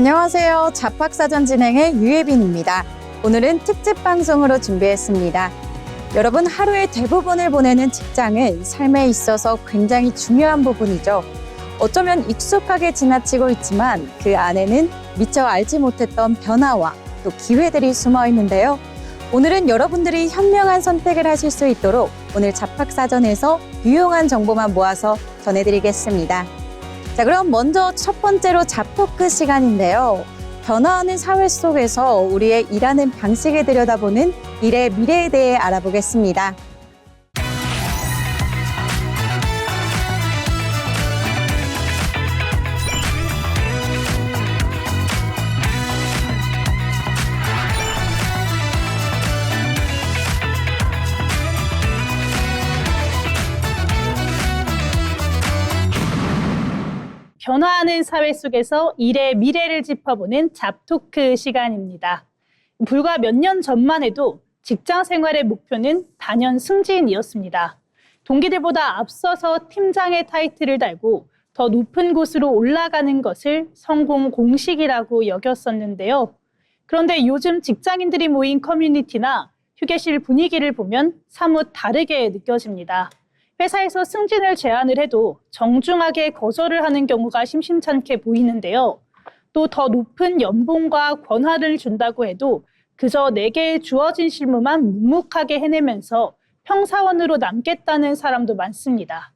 안녕하세요. 잡학사전 진행의 유예빈입니다. 오늘은 특집 방송으로 준비했습니다. 여러분, 하루의 대부분을 보내는 직장은 삶에 있어서 굉장히 중요한 부분이죠. 어쩌면 익숙하게 지나치고 있지만 그 안에는 미처 알지 못했던 변화와 또 기회들이 숨어 있는데요. 오늘은 여러분들이 현명한 선택을 하실 수 있도록 오늘 잡학사전에서 유용한 정보만 모아서 전해드리겠습니다. 자, 그럼 먼저 첫 번째로 잡토크 시간인데요. 변화하는 사회 속에서 우리의 일하는 방식을 들여다보는 일의 미래에 대해 알아보겠습니다. 변화하는 사회 속에서 일의 미래를 짚어보는 잡토크 시간입니다. 불과 몇 년 전만 해도 직장 생활의 목표는 단연 승진이었습니다. 동기들보다 앞서서 팀장의 타이틀을 달고 더 높은 곳으로 올라가는 것을 성공 공식이라고 여겼었는데요. 그런데 요즘 직장인들이 모인 커뮤니티나 휴게실 분위기를 보면 사뭇 다르게 느껴집니다. 회사에서 승진을 제안을 해도 정중하게 거절을 하는 경우가 심심찮게 보이는데요. 또 더 높은 연봉과 권한을 준다고 해도 그저 내게 주어진 실무만 묵묵하게 해내면서 평사원으로 남겠다는 사람도 많습니다.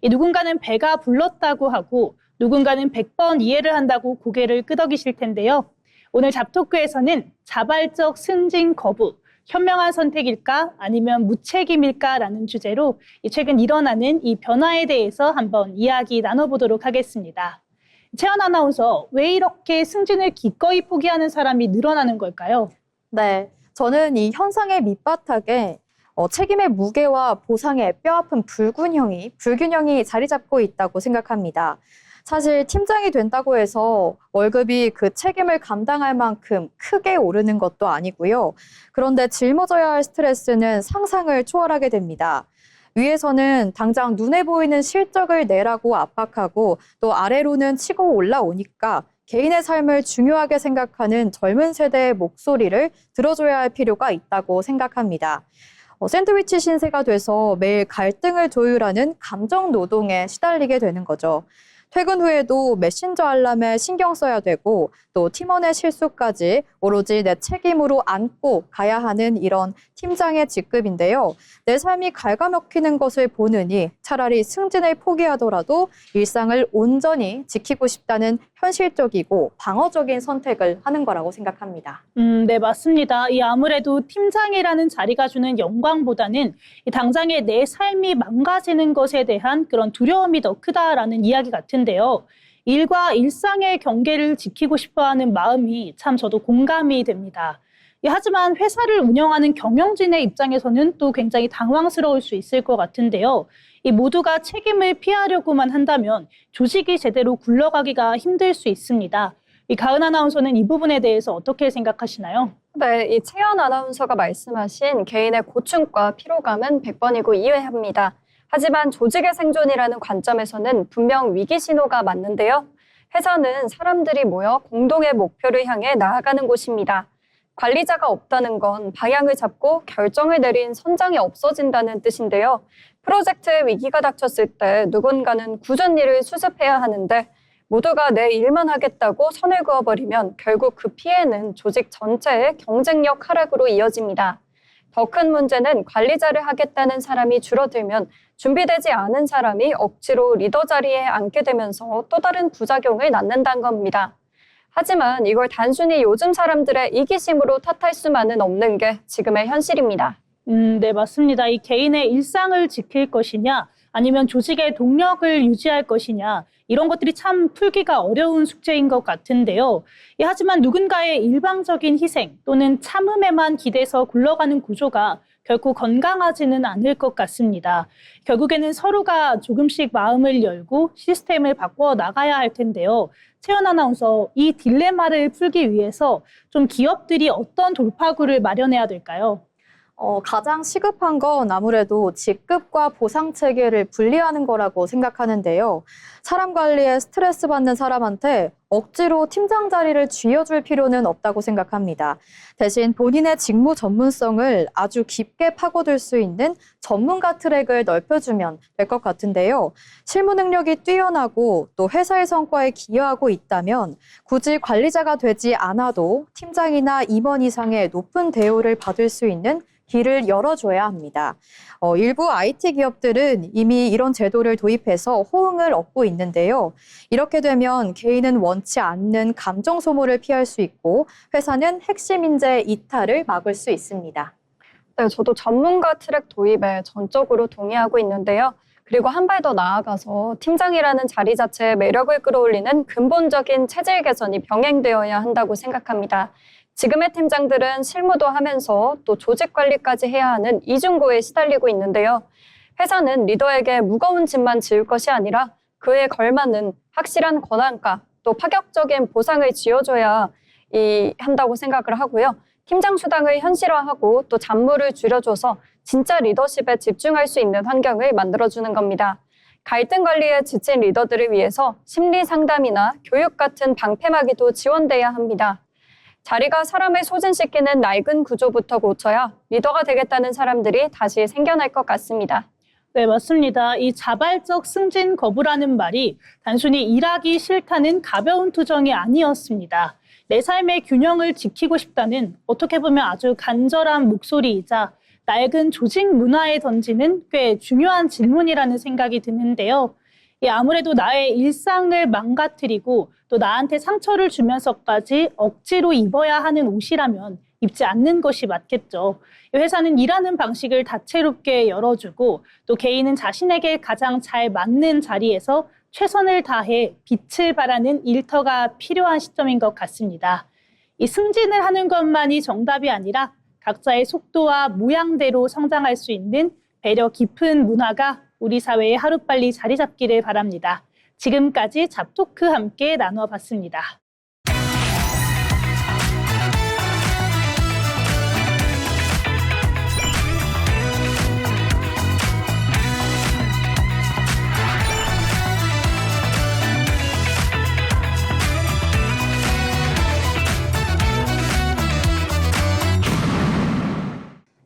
누군가는 배가 불렀다고 하고 누군가는 100번 이해를 한다고 고개를 끄덕이실 텐데요. 오늘 잡토크에서는 자발적 승진 거부, 현명한 선택일까 아니면 무책임일까라는 주제로 최근 일어나는 이 변화에 대해서 한번 이야기 나눠보도록 하겠습니다. 채연 아나운서, 왜 이렇게 승진을 기꺼이 포기하는 사람이 늘어나는 걸까요? 네, 저는 이 현상의 밑바닥에 책임의 무게와 보상의 뼈아픈 불균형이 자리 잡고 있다고 생각합니다. 사실 팀장이 된다고 해서 월급이 그 책임을 감당할 만큼 크게 오르는 것도 아니고요. 그런데 짊어져야 할 스트레스는 상상을 초월하게 됩니다. 위에서는 당장 눈에 보이는 실적을 내라고 압박하고 또 아래로는 치고 올라오니까 개인의 삶을 중요하게 생각하는 젊은 세대의 목소리를 들어줘야 할 필요가 있다고 생각합니다. 샌드위치 신세가 돼서 매일 갈등을 조율하는 감정 노동에 시달리게 되는 거죠. 퇴근 후에도 메신저 알람에 신경 써야 되고 또 팀원의 실수까지 오로지 내 책임으로 안고 가야 하는 이런 팀장의 직급인데요. 내 삶이 갉아먹히는 것을 보느니 차라리 승진을 포기하더라도 일상을 온전히 지키고 싶다는 현실적이고 방어적인 선택을 하는 거라고 생각합니다. 네, 맞습니다. 아무래도 팀장이라는 자리가 주는 영광보다는 당장의 내 삶이 망가지는 것에 대한 그런 두려움이 더 크다라는 이야기 같은데요. 일과 일상의 경계를 지키고 싶어하는 마음이 참 저도 공감이 됩니다. 하지만 회사를 운영하는 경영진의 입장에서는 또 굉장히 당황스러울 수 있을 것 같은데요. 모두가 책임을 피하려고만 한다면 조직이 제대로 굴러가기가 힘들 수 있습니다. 가은 아나운서는 이 부분에 대해서 어떻게 생각하시나요? 네, 이 채연 아나운서가 말씀하신 개인의 고충과 피로감은 100번이고 이해합니다. 하지만 조직의 생존이라는 관점에서는 분명 위기 신호가 맞는데요. 회사는 사람들이 모여 공동의 목표를 향해 나아가는 곳입니다. 관리자가 없다는 건 방향을 잡고 결정을 내린 선장이 없어진다는 뜻인데요. 프로젝트에 위기가 닥쳤을 때 누군가는 굳은 일을 수습해야 하는데 모두가 내 일만 하겠다고 선을 그어버리면 결국 그 피해는 조직 전체의 경쟁력 하락으로 이어집니다. 더 큰 문제는 관리자를 하겠다는 사람이 줄어들면 준비되지 않은 사람이 억지로 리더 자리에 앉게 되면서 또 다른 부작용을 낳는다는 겁니다. 하지만 이걸 단순히 요즘 사람들의 이기심으로 탓할 수만은 없는 게 지금의 현실입니다. 네, 맞습니다. 이 개인의 일상을 지킬 것이냐 아니면 조직의 동력을 유지할 것이냐 이런 것들이 참 풀기가 어려운 숙제인 것 같은데요. 하지만 누군가의 일방적인 희생 또는 참음에만 기대서 굴러가는 구조가 결코 건강하지는 않을 것 같습니다. 결국에는 서로가 조금씩 마음을 열고 시스템을 바꿔 나가야 할 텐데요. 채연 아나운서, 이 딜레마를 풀기 위해서 좀 기업들이 어떤 돌파구를 마련해야 될까요? 가장 시급한 건 아무래도 직급과 보상 체계를 분리하는 거라고 생각하는데요. 사람 관리에 스트레스 받는 사람한테 억지로 팀장 자리를 쥐어줄 필요는 없다고 생각합니다. 대신 본인의 직무 전문성을 아주 깊게 파고들 수 있는 전문가 트랙을 넓혀주면 될 것 같은데요. 실무 능력이 뛰어나고 또 회사의 성과에 기여하고 있다면 굳이 관리자가 되지 않아도 팀장이나 임원 이상의 높은 대우를 받을 수 있는 길을 열어줘야 합니다. 일부 IT 기업들은 이미 이런 제도를 도입해서 호응을 얻고 있는데요. 이렇게 되면 개인은 원치 않는 감정 소모를 피할 수 있고 회사는 핵심 인재 이탈을 막을 수 있습니다. 네, 저도 전문가 트랙 도입에 전적으로 동의하고 있는데요. 그리고 한 발 더 나아가서 팀장이라는 자리 자체의 매력을 끌어올리는 근본적인 체질 개선이 병행되어야 한다고 생각합니다. 지금의 팀장들은 실무도 하면서 또 조직 관리까지 해야 하는 이중고에 시달리고 있는데요. 회사는 리더에게 무거운 짐만 지을 것이 아니라 그에 걸맞는 확실한 권한과 또 파격적인 보상을 지어줘야 한다고 생각을 하고요. 팀장 수당을 현실화하고 또 잡무를 줄여줘서 진짜 리더십에 집중할 수 있는 환경을 만들어주는 겁니다. 갈등 관리에 지친 리더들을 위해서 심리 상담이나 교육 같은 방패막이도 지원돼야 합니다. 자리가 사람을 소진시키는 낡은 구조부터 고쳐야 리더가 되겠다는 사람들이 다시 생겨날 것 같습니다. 네, 맞습니다. 이 자발적 승진 거부라는 말이 단순히 일하기 싫다는 가벼운 투정이 아니었습니다. 내 삶의 균형을 지키고 싶다는 어떻게 보면 아주 간절한 목소리이자 낡은 조직 문화에 던지는 꽤 중요한 질문이라는 생각이 드는데요. 아무래도 나의 일상을 망가뜨리고 또 나한테 상처를 주면서까지 억지로 입어야 하는 옷이라면 입지 않는 것이 맞겠죠. 회사는 일하는 방식을 다채롭게 열어주고 또 개인은 자신에게 가장 잘 맞는 자리에서 최선을 다해 빛을 발하는 일터가 필요한 시점인 것 같습니다. 이 승진을 하는 것만이 정답이 아니라 각자의 속도와 모양대로 성장할 수 있는 배려 깊은 문화가 우리 사회에 하루빨리 자리 잡기를 바랍니다. 지금까지 잡토크 함께 나누어 봤습니다.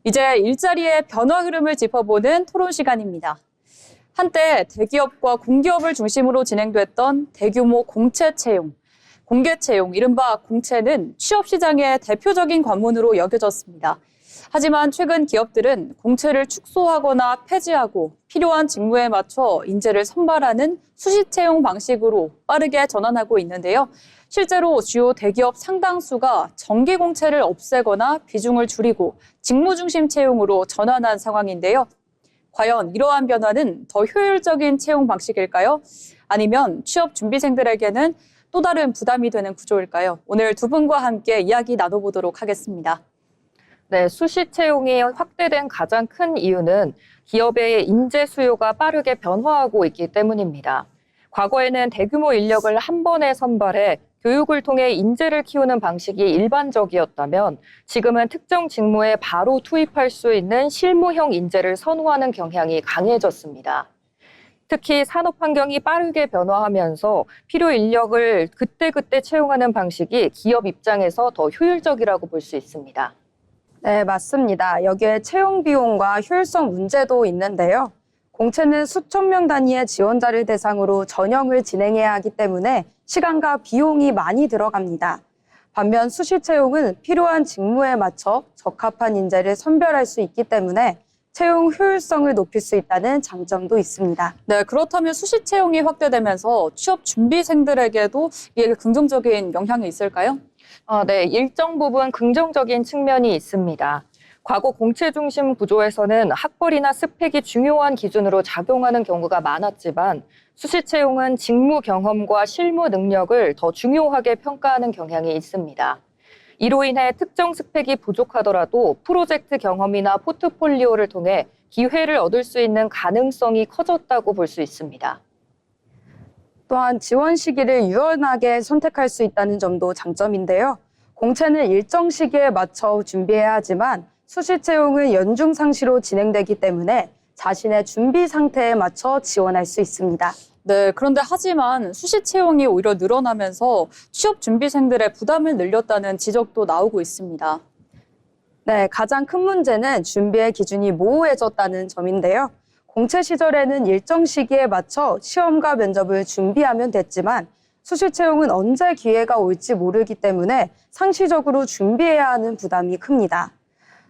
이제 일자리의 변화 흐름을 짚어보는 토론 시간입니다. 한때 대기업과 공기업을 중심으로 진행됐던 대규모 공채 채용, 공개 채용, 이른바 공채는 취업 시장의 대표적인 관문으로 여겨졌습니다. 하지만 최근 기업들은 공채를 축소하거나 폐지하고 필요한 직무에 맞춰 인재를 선발하는 수시 채용 방식으로 빠르게 전환하고 있는데요. 실제로 주요 대기업 상당수가 정기 공채를 없애거나 비중을 줄이고 직무 중심 채용으로 전환한 상황인데요. 과연 이러한 변화는 더 효율적인 채용 방식일까요? 아니면 취업 준비생들에게는 또 다른 부담이 되는 구조일까요? 오늘 두 분과 함께 이야기 나눠보도록 하겠습니다. 네, 수시 채용이 확대된 가장 큰 이유는 기업의 인재 수요가 빠르게 변화하고 있기 때문입니다. 과거에는 대규모 인력을 한 번에 선발해 교육을 통해 인재를 키우는 방식이 일반적이었다면 지금은 특정 직무에 바로 투입할 수 있는 실무형 인재를 선호하는 경향이 강해졌습니다. 특히 산업 환경이 빠르게 변화하면서 필요 인력을 그때그때 채용하는 방식이 기업 입장에서 더 효율적이라고 볼 수 있습니다. 네, 맞습니다. 여기에 채용 비용과 효율성 문제도 있는데요. 공채는 수천 명 단위의 지원자를 대상으로 전형을 진행해야 하기 때문에 시간과 비용이 많이 들어갑니다. 반면 수시 채용은 필요한 직무에 맞춰 적합한 인재를 선별할 수 있기 때문에 채용 효율성을 높일 수 있다는 장점도 있습니다. 네, 그렇다면 수시 채용이 확대되면서 취업 준비생들에게도 이게 긍정적인 영향이 있을까요? 네, 일정 부분 긍정적인 측면이 있습니다. 과거 공채 중심 구조에서는 학벌이나 스펙이 중요한 기준으로 작용하는 경우가 많았지만 수시 채용은 직무 경험과 실무 능력을 더 중요하게 평가하는 경향이 있습니다. 이로 인해 특정 스펙이 부족하더라도 프로젝트 경험이나 포트폴리오를 통해 기회를 얻을 수 있는 가능성이 커졌다고 볼 수 있습니다. 또한 지원 시기를 유연하게 선택할 수 있다는 점도 장점인데요. 공채는 일정 시기에 맞춰 준비해야 하지만 수시 채용은 연중 상시로 진행되기 때문에 자신의 준비 상태에 맞춰 지원할 수 있습니다. 네, 그런데 하지만 수시 채용이 오히려 늘어나면서 취업 준비생들의 부담을 늘렸다는 지적도 나오고 있습니다. 네, 가장 큰 문제는 준비의 기준이 모호해졌다는 점인데요. 공채 시절에는 일정 시기에 맞춰 시험과 면접을 준비하면 됐지만 수시 채용은 언제 기회가 올지 모르기 때문에 상시적으로 준비해야 하는 부담이 큽니다.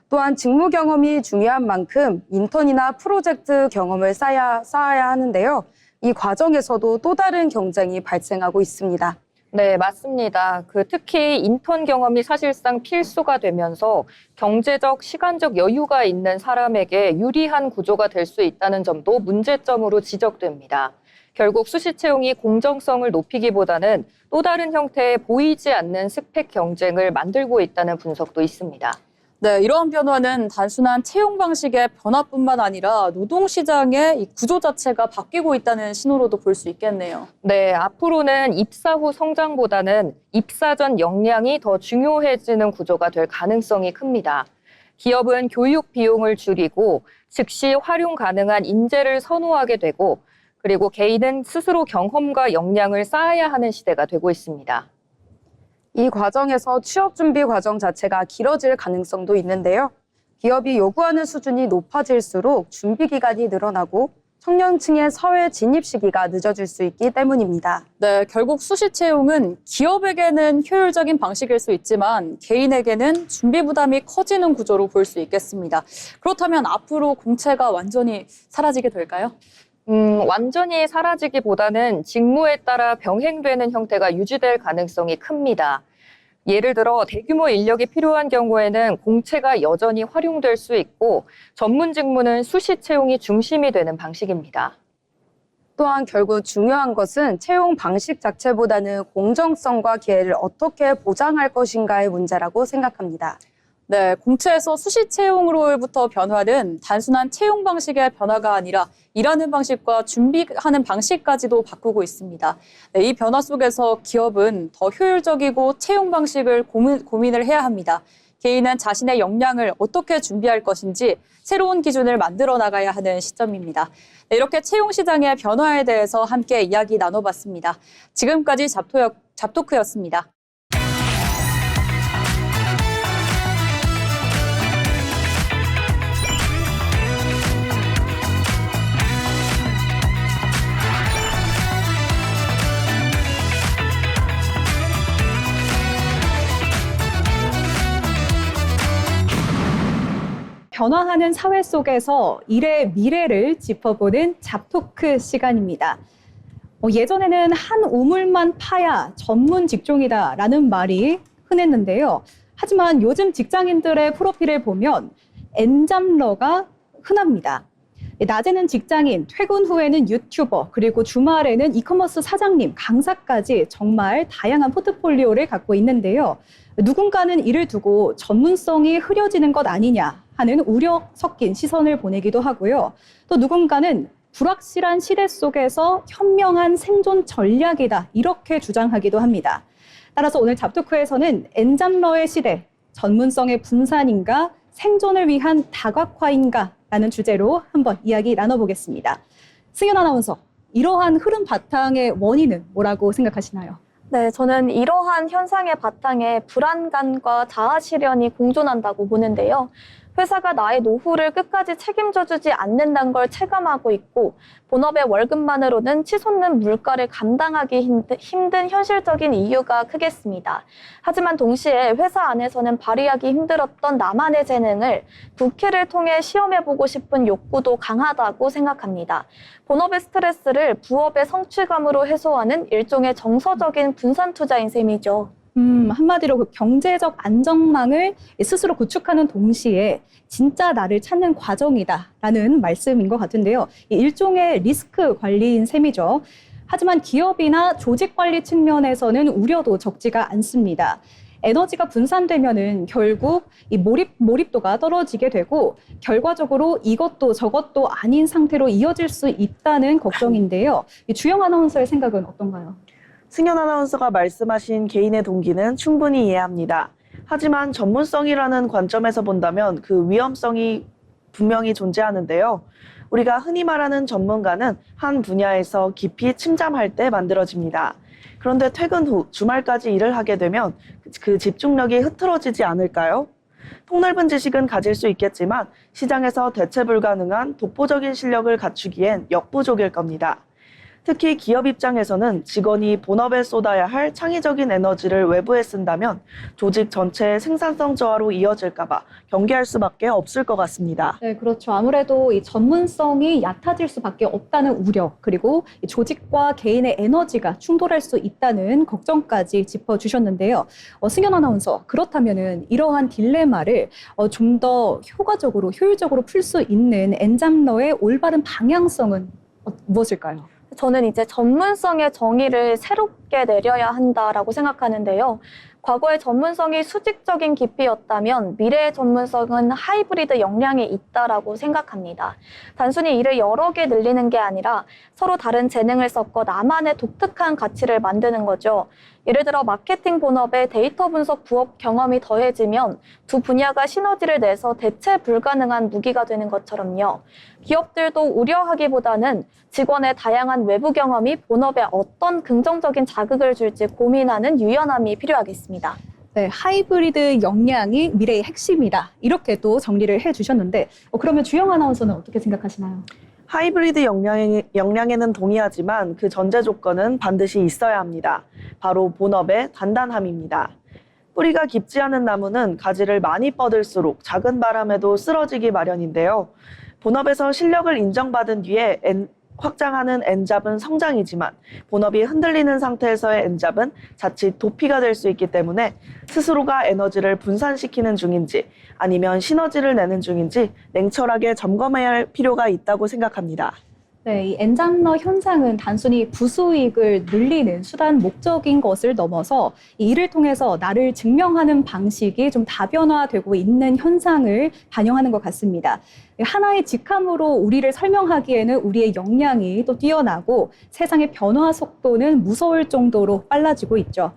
또한 직무 경험이 중요한 만큼 인턴이나 프로젝트 경험을 쌓아야 하는데요. 이 과정에서도 또 다른 경쟁이 발생하고 있습니다. 네, 맞습니다. 특히 인턴 경험이 사실상 필수가 되면서 경제적, 시간적 여유가 있는 사람에게 유리한 구조가 될 수 있다는 점도 문제점으로 지적됩니다. 결국 수시 채용이 공정성을 높이기보다는 또 다른 형태의 보이지 않는 스펙 경쟁을 만들고 있다는 분석도 있습니다. 네, 이러한 변화는 단순한 채용 방식의 변화뿐만 아니라 노동시장의 이 구조 자체가 바뀌고 있다는 신호로도 볼 수 있겠네요. 네, 앞으로는 입사 후 성장보다는 입사 전 역량이 더 중요해지는 구조가 될 가능성이 큽니다. 기업은 교육 비용을 줄이고 즉시 활용 가능한 인재를 선호하게 되고 그리고 개인은 스스로 경험과 역량을 쌓아야 하는 시대가 되고 있습니다. 이 과정에서 취업 준비 과정 자체가 길어질 가능성도 있는데요. 기업이 요구하는 수준이 높아질수록 준비 기간이 늘어나고 청년층의 사회 진입 시기가 늦어질 수 있기 때문입니다. 네, 결국 수시 채용은 기업에게는 효율적인 방식일 수 있지만 개인에게는 준비 부담이 커지는 구조로 볼 수 있겠습니다. 그렇다면 앞으로 공채가 완전히 사라지게 될까요? 완전히 사라지기보다는 직무에 따라 병행되는 형태가 유지될 가능성이 큽니다. 예를 들어 대규모 인력이 필요한 경우에는 공채가 여전히 활용될 수 있고 전문 직무는 수시 채용이 중심이 되는 방식입니다. 또한 결국 중요한 것은 채용 방식 자체보다는 공정성과 기회를 어떻게 보장할 것인가의 문제라고 생각합니다. 네, 공채에서 수시 채용으로부터 변화는 단순한 채용 방식의 변화가 아니라 일하는 방식과 준비하는 방식까지도 바꾸고 있습니다. 네, 이 변화 속에서 기업은 더 효율적이고 채용 방식을 고민을 해야 합니다. 개인은 자신의 역량을 어떻게 준비할 것인지 새로운 기준을 만들어 나가야 하는 시점입니다. 네, 이렇게 채용 시장의 변화에 대해서 함께 이야기 나눠봤습니다. 지금까지 잡토크였습니다. 변화하는 사회 속에서 일의 미래를 짚어보는 잡토크 시간입니다. 예전에는 한 우물만 파야 전문 직종이다라는 말이 흔했는데요. 하지만 요즘 직장인들의 프로필을 보면 엔잡러가 흔합니다. 낮에는 직장인, 퇴근 후에는 유튜버, 그리고 주말에는 이커머스 사장님, 강사까지 정말 다양한 포트폴리오를 갖고 있는데요. 누군가는 이를 두고 전문성이 흐려지는 것 아니냐 하는 우려 섞인 시선을 보내기도 하고요. 또 누군가는 불확실한 시대 속에서 현명한 생존 전략이다 이렇게 주장하기도 합니다. 따라서 오늘 잡토크에서는 엔잡러의 시대, 전문성의 분산인가, 생존을 위한 다각화인가 라는 주제로 한번 이야기 나눠보겠습니다. 승연 아나운서, 이러한 흐름 바탕의 원인은 뭐라고 생각하시나요? 네, 저는 이러한 현상의 바탕에 불안감과 자아 실현이 공존한다고 보는데요. 회사가 나의 노후를 끝까지 책임져주지 않는다는 걸 체감하고 있고 본업의 월급만으로는 치솟는 물가를 감당하기 힘든 현실적인 이유가 크겠습니다. 하지만 동시에 회사 안에서는 발휘하기 힘들었던 나만의 재능을 국회를 통해 시험해보고 싶은 욕구도 강하다고 생각합니다. 본업의 스트레스를 부업의 성취감으로 해소하는 일종의 정서적인 분산 투자인 셈이죠. 한마디로 그 경제적 안정망을 스스로 구축하는 동시에 진짜 나를 찾는 과정이다라는 말씀인 것 같은데요. 일종의 리스크 관리인 셈이죠. 하지만 기업이나 조직 관리 측면에서는 우려도 적지가 않습니다. 에너지가 분산되면은 결국 이 몰입도가 떨어지게 되고 결과적으로 이것도 저것도 아닌 상태로 이어질 수 있다는 걱정인데요. 주영 아나운서의 생각은 어떤가요? 승연 아나운서가 말씀하신 개인의 동기는 충분히 이해합니다. 하지만 전문성이라는 관점에서 본다면 그 위험성이 분명히 존재하는데요. 우리가 흔히 말하는 전문가는 한 분야에서 깊이 침잠할 때 만들어집니다. 그런데 퇴근 후 주말까지 일을 하게 되면 그 집중력이 흐트러지지 않을까요? 폭넓은 지식은 가질 수 있겠지만 시장에서 대체 불가능한 독보적인 실력을 갖추기엔 역부족일 겁니다. 특히 기업 입장에서는 직원이 본업에 쏟아야 할 창의적인 에너지를 외부에 쓴다면 조직 전체의 생산성 저하로 이어질까 봐 경계할 수밖에 없을 것 같습니다. 네, 그렇죠. 아무래도 이 전문성이 얕아질 수밖에 없다는 우려, 그리고 이 조직과 개인의 에너지가 충돌할 수 있다는 걱정까지 짚어주셨는데요. 승현 아나운서, 그렇다면은 이러한 딜레마를 좀 더 효과적으로, 효율적으로 풀 수 있는 엔잡러의 올바른 방향성은 무엇일까요? 저는 이제 전문성의 정의를 새롭게 내려야 한다라고 생각하는데요. 과거의 전문성이 수직적인 깊이였다면 미래의 전문성은 하이브리드 역량이 있다라고 생각합니다. 단순히 일을 여러 개 늘리는 게 아니라 서로 다른 재능을 섞어 나만의 독특한 가치를 만드는 거죠. 예를 들어 마케팅 본업에 데이터 분석 부업 경험이 더해지면 두 분야가 시너지를 내서 대체 불가능한 무기가 되는 것처럼요. 기업들도 우려하기보다는 직원의 다양한 외부 경험이 본업에 어떤 긍정적인 자극을 줄지 고민하는 유연함이 필요하겠습니다. 네, 하이브리드 역량이 미래의 핵심이다. 이렇게 또 정리를 해주셨는데 그러면 주영 아나운서는 어떻게 생각하시나요? 하이브리드 역량에는 동의하지만 그 전제 조건은 반드시 있어야 합니다. 바로 본업의 단단함입니다. 뿌리가 깊지 않은 나무는 가지를 많이 뻗을수록 작은 바람에도 쓰러지기 마련인데요. 본업에서 실력을 인정받은 뒤에 확장하는 엔잡은 성장이지만 본업이 흔들리는 상태에서의 엔잡은 자칫 도피가 될 수 있기 때문에 스스로가 에너지를 분산시키는 중인지 아니면 시너지를 내는 중인지 냉철하게 점검해야 할 필요가 있다고 생각합니다. 네, 이 엔잡러 현상은 단순히 부수익을 늘리는 수단 목적인 것을 넘어서 이 일을 통해서 나를 증명하는 방식이 좀 다변화되고 있는 현상을 반영하는 것 같습니다. 하나의 직함으로 우리를 설명하기에는 우리의 역량이 또 뛰어나고 세상의 변화 속도는 무서울 정도로 빨라지고 있죠.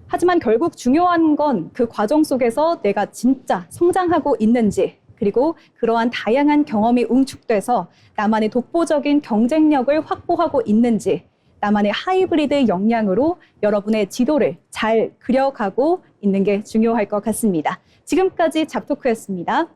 하지만 결국 중요한 건 그 과정 속에서 내가 진짜 성장하고 있는지, 그리고 그러한 다양한 경험이 응축돼서 나만의 독보적인 경쟁력을 확보하고 있는지, 나만의 하이브리드 역량으로 여러분의 지도를 잘 그려가고 있는 게 중요할 것 같습니다. 지금까지 잡토크였습니다.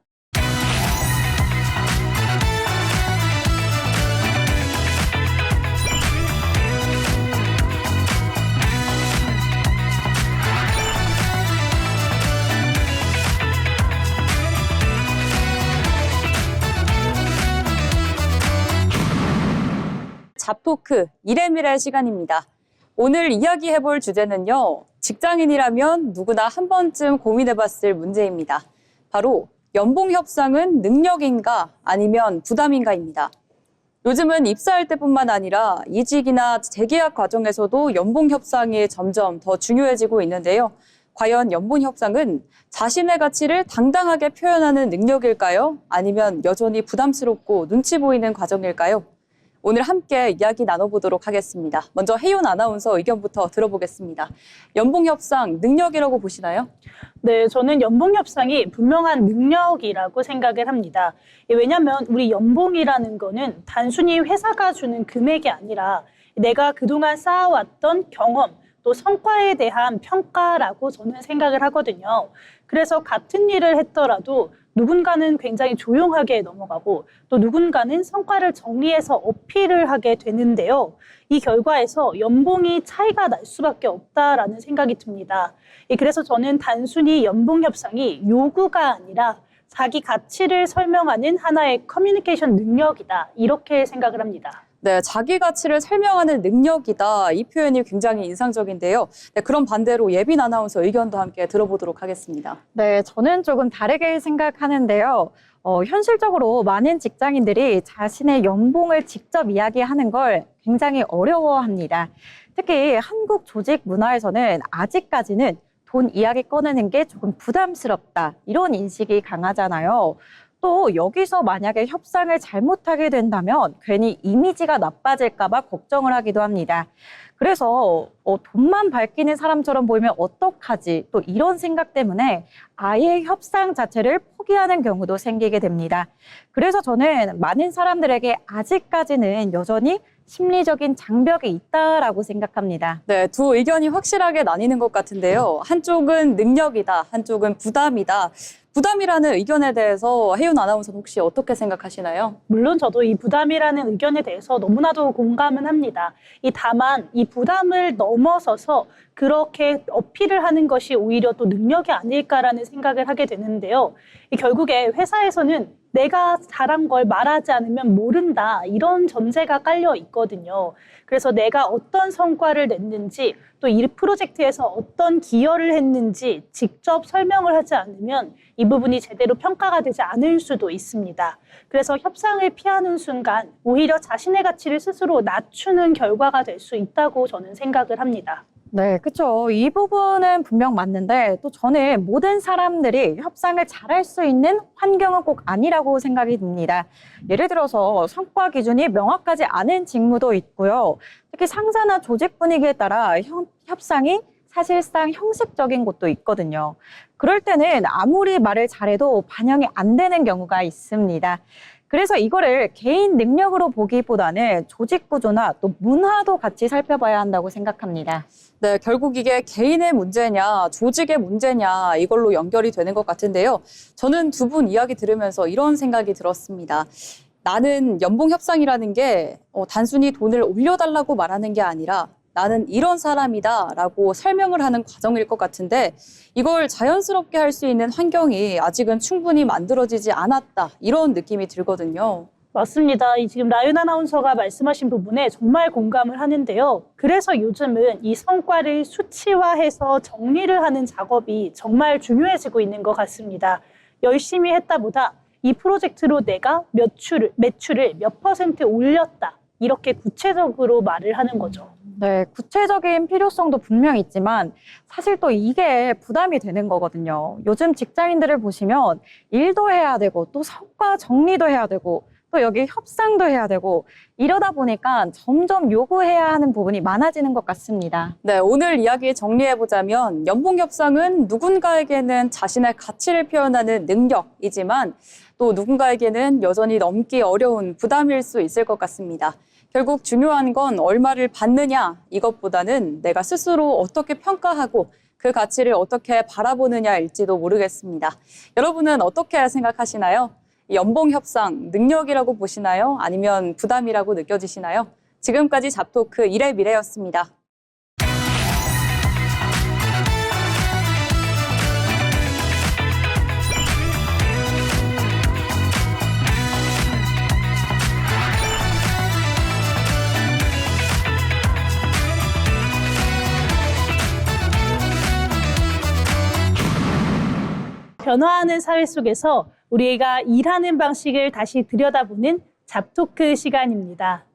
잡토크 일의 미래 시간입니다. 오늘 이야기해볼 주제는요. 직장인이라면 누구나 한 번쯤 고민해봤을 문제입니다. 바로 연봉 협상은 능력인가 아니면 부담인가입니다. 요즘은 입사할 때뿐만 아니라 이직이나 재계약 과정에서도 연봉 협상이 점점 더 중요해지고 있는데요. 과연 연봉 협상은 자신의 가치를 당당하게 표현하는 능력일까요? 아니면 여전히 부담스럽고 눈치 보이는 과정일까요? 오늘 함께 이야기 나눠보도록 하겠습니다. 먼저 혜윤 아나운서 의견부터 들어보겠습니다. 연봉 협상 능력이라고 보시나요? 네, 저는 연봉 협상이 분명한 능력이라고 생각을 합니다. 왜냐하면 우리 연봉이라는 거는 단순히 회사가 주는 금액이 아니라 내가 그동안 쌓아왔던 경험, 또 성과에 대한 평가라고 저는 생각을 하거든요. 그래서 같은 일을 했더라도 누군가는 굉장히 조용하게 넘어가고 또 누군가는 성과를 정리해서 어필을 하게 되는데요. 이 결과에서 연봉이 차이가 날 수밖에 없다라는 생각이 듭니다. 그래서 저는 단순히 연봉 협상이 요구가 아니라 자기 가치를 설명하는 하나의 커뮤니케이션 능력이다. 이렇게 생각을 합니다. 네, 자기 가치를 설명하는 능력이다. 이 표현이 굉장히 인상적인데요. 네, 그럼 반대로 예빈 아나운서 의견도 함께 들어보도록 하겠습니다. 네, 저는 조금 다르게 생각하는데요. 현실적으로 많은 직장인들이 자신의 연봉을 직접 이야기하는 걸 굉장히 어려워합니다. 특히 한국 조직 문화에서는 아직까지는 돈 이야기 꺼내는 게 조금 부담스럽다. 이런 인식이 강하잖아요. 또 여기서 만약에 협상을 잘못하게 된다면 괜히 이미지가 나빠질까 봐 걱정을 하기도 합니다. 그래서 돈만 밝히는 사람처럼 보이면 어떡하지? 또 이런 생각 때문에 아예 협상 자체를 포기하는 경우도 생기게 됩니다. 그래서 저는 많은 사람들에게 아직까지는 여전히 심리적인 장벽이 있다라고 생각합니다. 네, 두 의견이 확실하게 나뉘는 것 같은데요. 한쪽은 능력이다, 한쪽은 부담이다. 부담이라는 의견에 대해서 혜윤 아나운서는 혹시 어떻게 생각하시나요? 물론 저도 이 부담이라는 의견에 대해서 너무나도 공감은 합니다. 다만 이 부담을 넘어서서 그렇게 어필을 하는 것이 오히려 또 능력이 아닐까라는 생각을 하게 되는데요. 결국에 회사에서는 내가 잘한 걸 말하지 않으면 모른다, 이런 전제가 깔려 있거든요. 그래서 내가 어떤 성과를 냈는지, 또 이 프로젝트에서 어떤 기여를 했는지 직접 설명을 하지 않으면 이 부분이 제대로 평가가 되지 않을 수도 있습니다. 그래서 협상을 피하는 순간 오히려 자신의 가치를 스스로 낮추는 결과가 될 수 있다고 저는 생각을 합니다. 네, 그렇죠. 이 부분은 분명 맞는데 또 저는 모든 사람들이 협상을 잘할 수 있는 환경은 꼭 아니라고 생각이 듭니다. 예를 들어서 성과 기준이 명확하지 않은 직무도 있고요. 특히 상사나 조직 분위기에 따라 협상이 사실상 형식적인 곳도 있거든요. 그럴 때는 아무리 말을 잘해도 반영이 안 되는 경우가 있습니다. 그래서 이거를 개인 능력으로 보기보다는 조직 구조나 또 문화도 같이 살펴봐야 한다고 생각합니다. 네, 결국 이게 개인의 문제냐, 조직의 문제냐, 이걸로 연결이 되는 것 같은데요. 저는 두 분 이야기 들으면서 이런 생각이 들었습니다. 나는 연봉 협상이라는 게 단순히 돈을 올려달라고 말하는 게 아니라 나는 이런 사람이다라고 설명을 하는 과정일 것 같은데 이걸 자연스럽게 할 수 있는 환경이 아직은 충분히 만들어지지 않았다, 이런 느낌이 들거든요. 맞습니다. 지금 라윤 아나운서가 말씀하신 부분에 정말 공감을 하는데요. 그래서 요즘은 이 성과를 수치화해서 정리를 하는 작업이 정말 중요해지고 있는 것 같습니다. 열심히 했다보다 이 프로젝트로 내가 매출을 몇 % 올렸다, 이렇게 구체적으로 말을 하는 거죠. 네, 구체적인 필요성도 분명히 있지만 사실 또 이게 부담이 되는 거거든요. 요즘 직장인들을 보시면 일도 해야 되고 또 성과 정리도 해야 되고 또 여기 협상도 해야 되고 이러다 보니까 점점 요구해야 하는 부분이 많아지는 것 같습니다. 네, 오늘 이야기 정리해보자면 연봉 협상은 누군가에게는 자신의 가치를 표현하는 능력이지만 또 누군가에게는 여전히 넘기 어려운 부담일 수 있을 것 같습니다. 결국 중요한 건 얼마를 받느냐, 이것보다는 내가 스스로 어떻게 평가하고 그 가치를 어떻게 바라보느냐일지도 모르겠습니다. 여러분은 어떻게 생각하시나요? 연봉 협상, 능력이라고 보시나요? 아니면 부담이라고 느껴지시나요? 지금까지 잡토크 1의 미래였습니다. 변화하는 사회 속에서 우리가 일하는 방식을 다시 들여다보는 잡토크 시간입니다.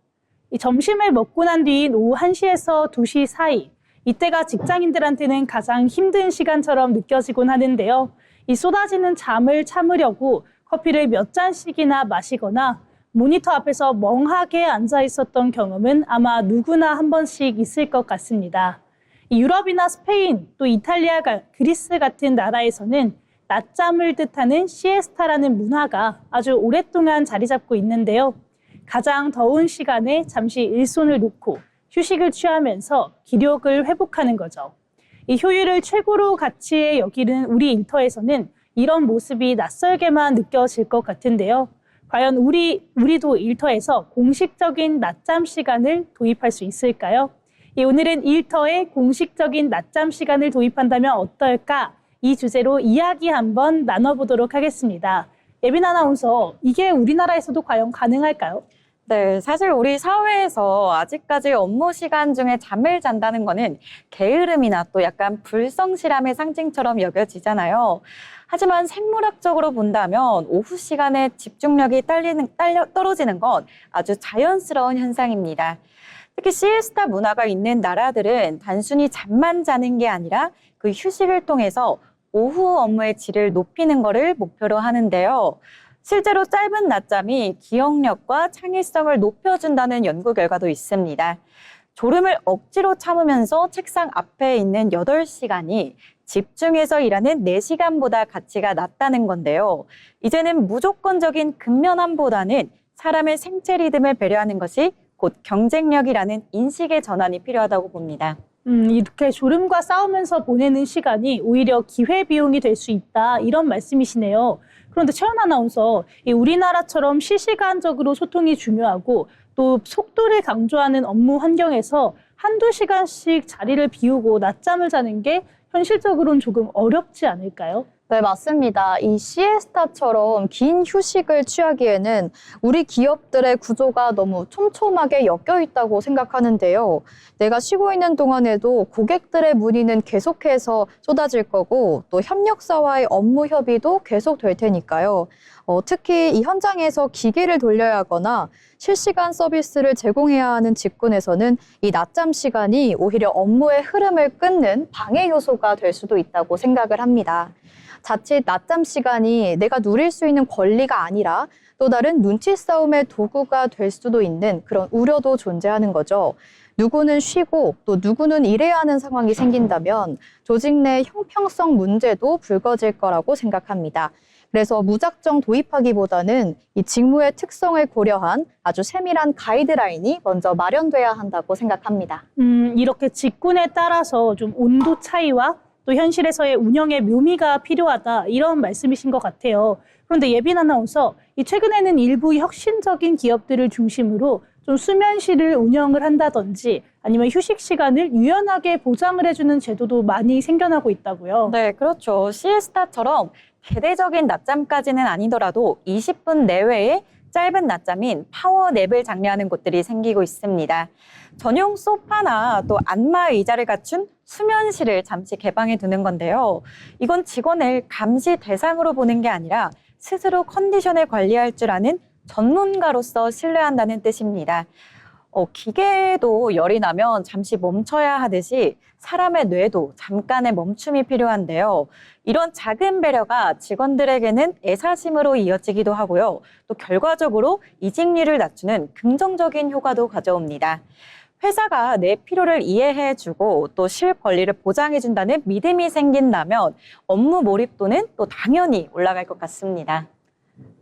이 점심을 먹고 난 뒤인 오후 1시에서 2시 사이, 이때가 직장인들한테는 가장 힘든 시간처럼 느껴지곤 하는데요. 이 쏟아지는 잠을 참으려고 커피를 몇 잔씩이나 마시거나 모니터 앞에서 멍하게 앉아 있었던 경험은 아마 누구나 한 번씩 있을 것 같습니다. 이 유럽이나 스페인, 또 이탈리아, 그리스 같은 나라에서는 낮잠을 뜻하는 시에스타라는 문화가 아주 오랫동안 자리 잡고 있는데요. 가장 더운 시간에 잠시 일손을 놓고 휴식을 취하면서 기력을 회복하는 거죠. 이 효율을 최고로 가치에 여기는 우리 일터에서는 이런 모습이 낯설게만 느껴질 것 같은데요. 과연 우리도 일터에서 공식적인 낮잠 시간을 도입할 수 있을까요? 오늘은 일터에 공식적인 낮잠 시간을 도입한다면 어떨까? 이 주제로 이야기 한번 나눠보도록 하겠습니다. 예빈 아나운서, 이게 우리나라에서도 과연 가능할까요? 네, 사실 우리 사회에서 아직까지 업무 시간 중에 잠을 잔다는 거는 게으름이나 또 약간 불성실함의 상징처럼 여겨지잖아요. 하지만 생물학적으로 본다면 오후 시간에 집중력이 떨어지는 건 아주 자연스러운 현상입니다. 특히 시에스타 문화가 있는 나라들은 단순히 잠만 자는 게 아니라 그 휴식을 통해서 오후 업무의 질을 높이는 것을 목표로 하는데요. 실제로 짧은 낮잠이 기억력과 창의성을 높여준다는 연구 결과도 있습니다. 졸음을 억지로 참으면서 책상 앞에 있는 8시간이 집중해서 일하는 4시간보다 가치가 낮다는 건데요. 이제는 무조건적인 근면함보다는 사람의 생체 리듬을 배려하는 것이 곧 경쟁력이라는 인식의 전환이 필요하다고 봅니다. 이렇게 졸음과 싸우면서 보내는 시간이 오히려 기회비용이 될 수 있다, 이런 말씀이시네요. 그런데 최원 아나운서, 우리나라처럼 실시간적으로 소통이 중요하고 또 속도를 강조하는 업무 환경에서 한두 시간씩 자리를 비우고 낮잠을 자는 게 현실적으로는 조금 어렵지 않을까요? 네, 맞습니다. 이 시에스타처럼 긴 휴식을 취하기에는 우리 기업들의 구조가 너무 촘촘하게 엮여 있다고 생각하는데요. 내가 쉬고 있는 동안에도 고객들의 문의는 계속해서 쏟아질 거고 또 협력사와의 업무 협의도 계속 될 테니까요. 특히 이 현장에서 기계를 돌려야 하거나 실시간 서비스를 제공해야 하는 직군에서는 이 낮잠 시간이 오히려 업무의 흐름을 끊는 방해 요소가 될 수도 있다고 생각을 합니다. 자칫 낮잠 시간이 내가 누릴 수 있는 권리가 아니라 또 다른 눈치 싸움의 도구가 될 수도 있는 그런 우려도 존재하는 거죠. 누구는 쉬고 또 누구는 일해야 하는 상황이 생긴다면 조직 내 형평성 문제도 불거질 거라고 생각합니다. 그래서 무작정 도입하기보다는 이 직무의 특성을 고려한 아주 세밀한 가이드라인이 먼저 마련돼야 한다고 생각합니다. 이렇게 직군에 따라서 좀 온도 차이와 또 현실에서의 운영의 묘미가 필요하다, 이런 말씀이신 것 같아요. 그런데 예빈 아나운서, 최근에는 일부 혁신적인 기업들을 중심으로 좀 수면실을 운영을 한다든지 아니면 휴식 시간을 유연하게 보장을 해주는 제도도 많이 생겨나고 있다고요. 네, 그렇죠. 시에스타처럼 대대적인 낮잠까지는 아니더라도 20분 내외의 짧은 낮잠인 파워냅을 장려하는 곳들이 생기고 있습니다. 전용 소파나 또 안마 의자를 갖춘 수면실을 잠시 개방해 두는 건데요. 이건 직원을 감시 대상으로 보는 게 아니라 스스로 컨디션을 관리할 줄 아는 전문가로서 신뢰한다는 뜻입니다. 기계도 열이 나면 잠시 멈춰야 하듯이 사람의 뇌도 잠깐의 멈춤이 필요한데요. 이런 작은 배려가 직원들에게는 애사심으로 이어지기도 하고요. 또 결과적으로 이직률을 낮추는 긍정적인 효과도 가져옵니다. 회사가 내 필요를 이해해주고 또 실 권리를 보장해준다는 믿음이 생긴다면 업무 몰입도는 또 당연히 올라갈 것 같습니다.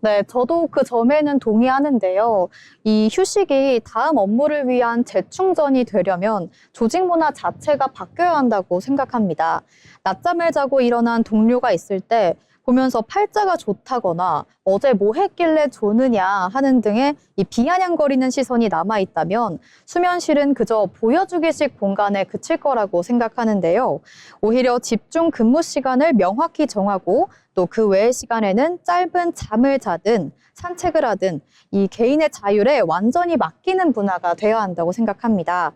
네, 저도 그 점에는 동의하는데요. 이 휴식이 다음 업무를 위한 재충전이 되려면 조직 문화 자체가 바뀌어야 한다고 생각합니다. 낮잠을 자고 일어난 동료가 있을 때 보면서 팔자가 좋다거나 어제 뭐 했길래 조느냐 하는 등의 이 비아냥거리는 시선이 남아있다면 수면실은 그저 보여주기식 공간에 그칠 거라고 생각하는데요. 오히려 집중 근무 시간을 명확히 정하고 또 그 외의 시간에는 짧은 잠을 자든 산책을 하든 이 개인의 자율에 완전히 맡기는 문화가 되어야 한다고 생각합니다.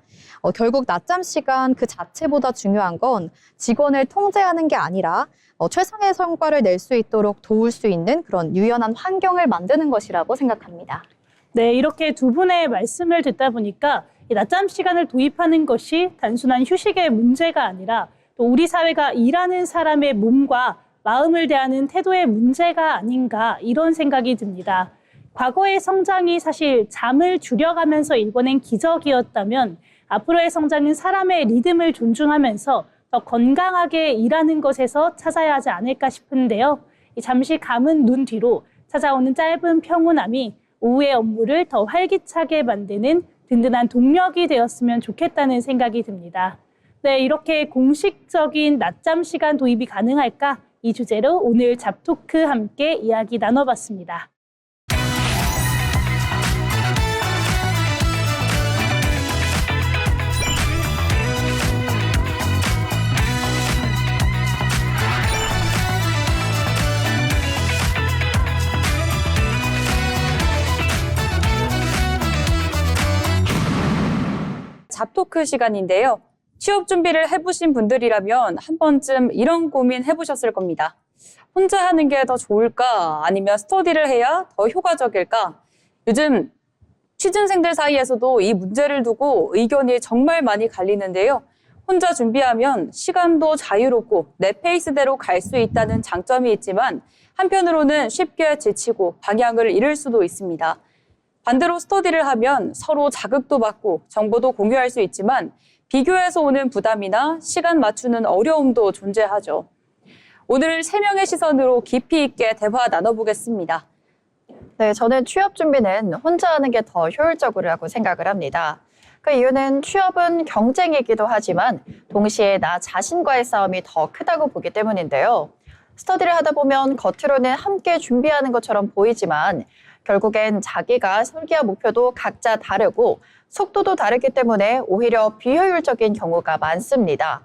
결국 낮잠 시간 그 자체보다 중요한 건 직원을 통제하는 게 아니라 최상의 성과를 낼 수 있도록 도울 수 있는 그런 유연한 환경을 만드는 것이라고 생각합니다. 네, 이렇게 두 분의 말씀을 듣다 보니까 이 낮잠 시간을 도입하는 것이 단순한 휴식의 문제가 아니라 또 우리 사회가 일하는 사람의 몸과 마음을 대하는 태도의 문제가 아닌가, 이런 생각이 듭니다. 과거의 성장이 사실 잠을 줄여가면서 일궈낸 기적이었다면 앞으로의 성장은 사람의 리듬을 존중하면서 더 건강하게 일하는 것에서 찾아야 하지 않을까 싶은데요. 잠시 감은 눈 뒤로 찾아오는 짧은 평온함이 오후의 업무를 더 활기차게 만드는 든든한 동력이 되었으면 좋겠다는 생각이 듭니다. 네, 이렇게 공식적인 낮잠 시간 도입이 가능할까? 이 주제로 오늘 잡토크 함께 이야기 나눠봤습니다. 잡토크 시간인데요. 취업 준비를 해보신 분들이라면 한 번쯤 이런 고민 해보셨을 겁니다. 혼자 하는 게 더 좋을까? 아니면 스터디를 해야 더 효과적일까? 요즘 취준생들 사이에서도 이 문제를 두고 의견이 정말 많이 갈리는데요. 혼자 준비하면 시간도 자유롭고 내 페이스대로 갈 수 있다는 장점이 있지만 한편으로는 쉽게 지치고 방향을 잃을 수도 있습니다. 반대로 스터디를 하면 서로 자극도 받고 정보도 공유할 수 있지만 비교해서 오는 부담이나 시간 맞추는 어려움도 존재하죠. 오늘 3명의 시선으로 깊이 있게 대화 나눠보겠습니다. 네, 저는 취업 준비는 혼자 하는 게 더 효율적이라고 생각을 합니다. 그 이유는 취업은 경쟁이기도 하지만 동시에 나 자신과의 싸움이 더 크다고 보기 때문인데요. 스터디를 하다 보면 겉으로는 함께 준비하는 것처럼 보이지만 결국엔 자기가 설계한 목표도 각자 다르고 속도도 다르기 때문에 오히려 비효율적인 경우가 많습니다.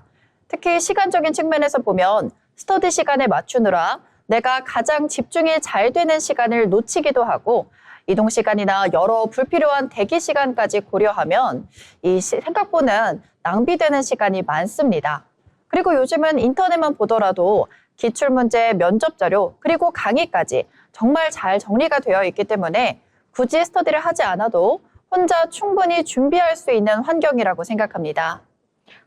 특히 시간적인 측면에서 보면 스터디 시간에 맞추느라 내가 가장 집중이 잘 되는 시간을 놓치기도 하고 이동 시간이나 여러 불필요한 대기 시간까지 고려하면 이 생각보다는 낭비되는 시간이 많습니다. 그리고 요즘은 인터넷만 보더라도 기출문제, 면접 자료, 그리고 강의까지 정말 잘 정리가 되어 있기 때문에 굳이 스터디를 하지 않아도 혼자 충분히 준비할 수 있는 환경이라고 생각합니다.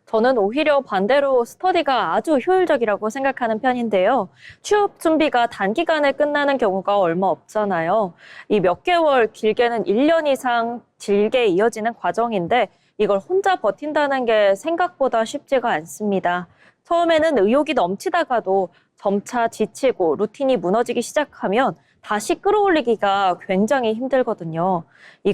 저는 오히려 반대로 스터디가 아주 효율적이라고 생각하는 편인데요. 취업 준비가 단기간에 끝나는 경우가 얼마 없잖아요. 이 몇 개월, 길게는 1년 이상 길게 이어지는 과정인데 이걸 혼자 버틴다는 게 생각보다 쉽지가 않습니다. 처음에는 의욕이 넘치다가도 점차 지치고 루틴이 무너지기 시작하면 다시 끌어올리기가 굉장히 힘들거든요.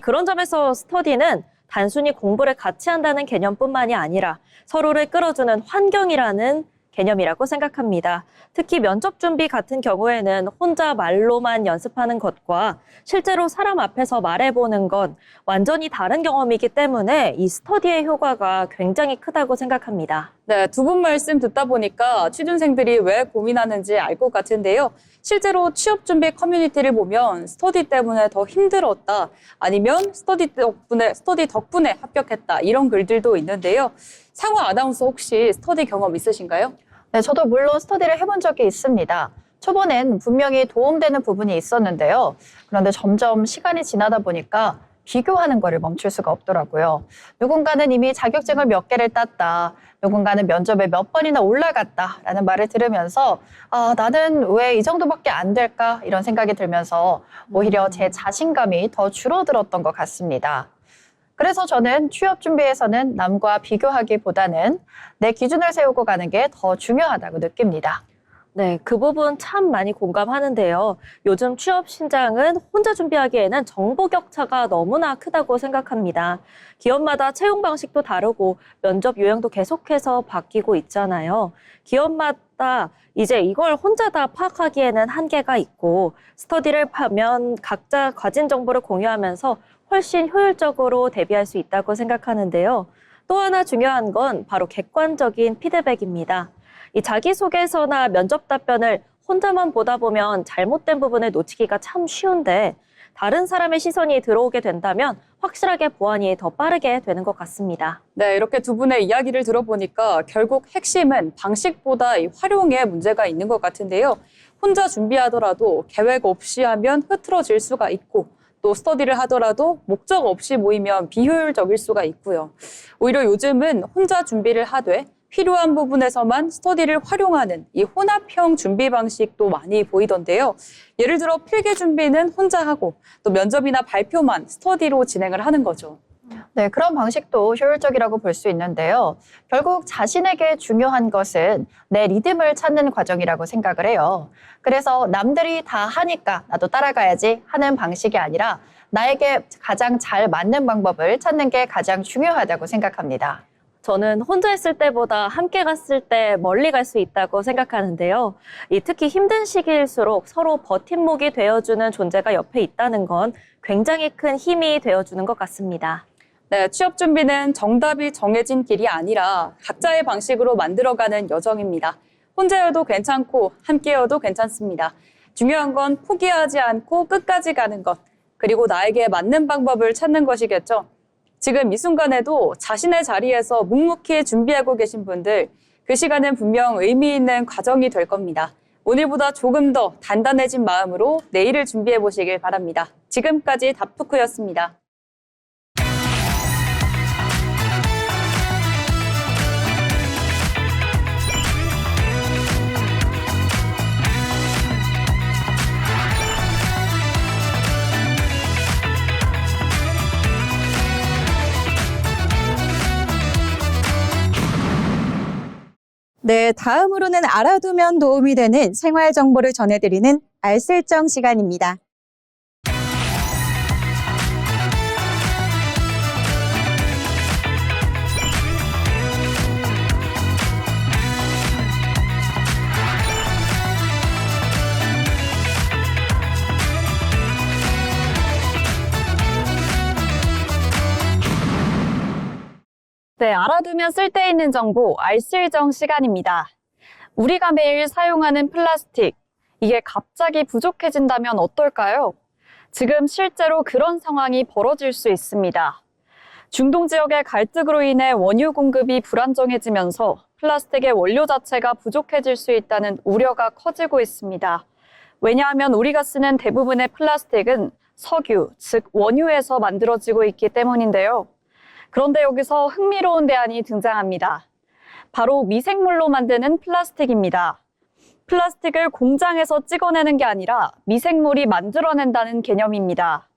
그런 점에서 스터디는 단순히 공부를 같이 한다는 개념뿐만이 아니라 서로를 끌어주는 환경이라는 개념이라고 생각합니다. 특히 면접 준비 같은 경우에는 혼자 말로만 연습하는 것과 실제로 사람 앞에서 말해보는 건 완전히 다른 경험이기 때문에 이 스터디의 효과가 굉장히 크다고 생각합니다. 네, 두 분 말씀 듣다 보니까 취준생들이 왜 고민하는지 알 것 같은데요. 실제로 취업 준비 커뮤니티를 보면 스터디 때문에 더 힘들었다, 아니면 스터디 덕분에 합격했다, 이런 글들도 있는데요. 상화 아나운서 혹시 스터디 경험 있으신가요? 네, 저도 물론 스터디를 해본 적이 있습니다. 초반엔 분명히 도움되는 부분이 있었는데요. 그런데 점점 시간이 지나다 보니까 비교하는 거를 멈출 수가 없더라고요. 누군가는 이미 자격증을 몇 개를 땄다. 누군가는 면접에 몇 번이나 올라갔다라는 말을 들으면서 나는 왜 이 정도밖에 안 될까? 이런 생각이 들면서 오히려 제 자신감이 더 줄어들었던 것 같습니다. 그래서 저는 취업 준비에서는 남과 비교하기보다는 내 기준을 세우고 가는 게 더 중요하다고 느낍니다. 네, 그 부분 참 많이 공감하는데요. 요즘 취업 신장은 혼자 준비하기에는 정보 격차가 너무나 크다고 생각합니다. 기업마다 채용 방식도 다르고 면접 유형도 계속해서 바뀌고 있잖아요. 기업마다 이제 이걸 혼자 다 파악하기에는 한계가 있고 스터디를 하면 각자 가진 정보를 공유하면서 훨씬 효율적으로 대비할 수 있다고 생각하는데요. 또 하나 중요한 건 바로 객관적인 피드백입니다. 이 자기소개서나 면접 답변을 혼자만 보다 보면 잘못된 부분을 놓치기가 참 쉬운데 다른 사람의 시선이 들어오게 된다면 확실하게 보완이 더 빠르게 되는 것 같습니다. 네, 이렇게 두 분의 이야기를 들어보니까 결국 핵심은 방식보다 이 활용에 문제가 있는 것 같은데요. 혼자 준비하더라도 계획 없이 하면 흐트러질 수가 있고 또 스터디를 하더라도 목적 없이 모이면 비효율적일 수가 있고요. 오히려 요즘은 혼자 준비를 하되 필요한 부분에서만 스터디를 활용하는 이 혼합형 준비 방식도 많이 보이던데요. 예를 들어 필기 준비는 혼자 하고 또 면접이나 발표만 스터디로 진행을 하는 거죠. 네, 그런 방식도 효율적이라고 볼 수 있는데요. 결국 자신에게 중요한 것은 내 리듬을 찾는 과정이라고 생각을 해요. 그래서 남들이 다 하니까 나도 따라가야지 하는 방식이 아니라 나에게 가장 잘 맞는 방법을 찾는 게 가장 중요하다고 생각합니다. 저는 혼자 있을 때보다 함께 갔을 때 멀리 갈 수 있다고 생각하는데요. 특히 힘든 시기일수록 서로 버팀목이 되어주는 존재가 옆에 있다는 건 굉장히 큰 힘이 되어주는 것 같습니다. 네, 취업 준비는 정답이 정해진 길이 아니라 각자의 방식으로 만들어가는 여정입니다. 혼자여도 괜찮고 함께여도 괜찮습니다. 중요한 건 포기하지 않고 끝까지 가는 것, 그리고 나에게 맞는 방법을 찾는 것이겠죠. 지금 이 순간에도 자신의 자리에서 묵묵히 준비하고 계신 분들, 그 시간은 분명 의미 있는 과정이 될 겁니다. 오늘보다 조금 더 단단해진 마음으로 내일을 준비해 보시길 바랍니다. 지금까지 답토크였습니다. 네, 다음으로는 알아두면 도움이 되는 생활 정보를 전해드리는 알쓸정 시간입니다. 네, 알아두면 쓸데있는 정보 알쓸정 시간입니다. 우리가 매일 사용하는 플라스틱, 이게 갑자기 부족해진다면 어떨까요? 지금 실제로 그런 상황이 벌어질 수 있습니다. 중동 지역의 갈등으로 인해 원유 공급이 불안정해지면서 플라스틱의 원료 자체가 부족해질 수 있다는 우려가 커지고 있습니다. 왜냐하면 우리가 쓰는 대부분의 플라스틱은 석유, 즉 원유에서 만들어지고 있기 때문인데요. 그런데 여기서 흥미로운 대안이 등장합니다. 바로 미생물로 만드는 플라스틱입니다. 플라스틱을 공장에서 찍어내는 게 아니라 미생물이 만들어낸다는 개념입니다.